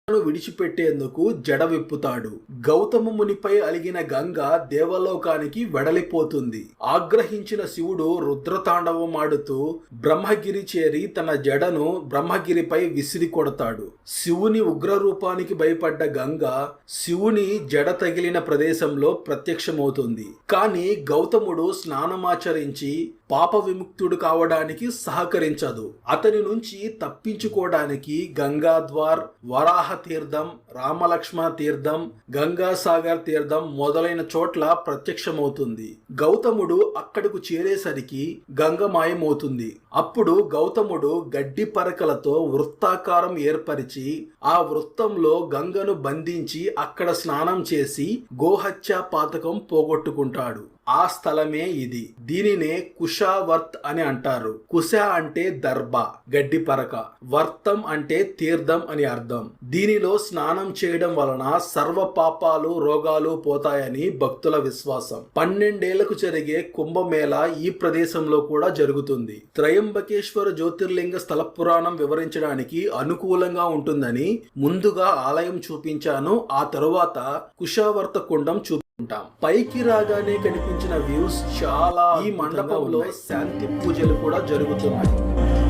విడిచిపెట్టేందుకు జడ విప్పుతాడు. గౌతమ మునిపై అలిగిన గంగ దేవలోకానికి వెడలిపోతుంది. ఆగ్రహించిన శివుడు రుద్రతాండవమాడుతూ బ్రహ్మగిరి చేరి తన జడను బ్రహ్మగిరిపై విసిరి కొడతాడు. శివుని ఉగ్రరూపానికి భయపడ్డ గంగ శివుని జడ తగిలిన ప్రదేశంలో ప్రత్యక్షమవుతుంది. కానీ గౌతముడు స్నానమాచరించి పాప విముక్తుడు కావడానికి సహకరించదు. అతని నుంచి తప్పించుకోవడానికి గంగాద్వార్, వరాహ తీర్థం, రామలక్ష్మణ తీర్థం, గంగాసాగర్ తీర్థం మొదలైన చోట్ల ప్రత్యక్షమవుతుంది. గౌతముడు అక్కడకు చేరేసరికి గంగ మాయమవుతుంది. అప్పుడు గౌతముడు గడ్డి పరకలతో వృత్తాకారం ఏర్పరిచి ఆ వృత్తంలో గంగను బంధించి అక్కడ స్నానం చేసి గోహత్య పాతకం పోగొట్టుకుంటాడు. ఆ స్థలమే ఇది. దీనినే కుషావర్త్ అని అంటారు. కుశ అంటే దర్భ, గడ్డి పరక. వర్తం అంటే తీర్థం అని అర్థం. దీనిలో స్నానం చేయడం వలన సర్వ పాపాలు రోగాలు పోతాయని భక్తుల విశ్వాసం. 12 ఏళ్లకు జరిగే కుంభమేళ ఈ ప్రదేశంలో కూడా జరుగుతుంది. త్రయంబకేశ్వర జ్యోతిర్లింగ స్థల పురాణం వివరించడానికి అనుకూలంగా ఉంటుందని ముందుగా ఆలయం చూపించాను. ఆ తరువాత కుషావర్త కుండం చూపించాం. పైకి రాగానే కనిపించిన వ్యూస్ చాలా. ఈ మండపంలో శాంతి పూజలు కూడా జరుగుతున్నాయి.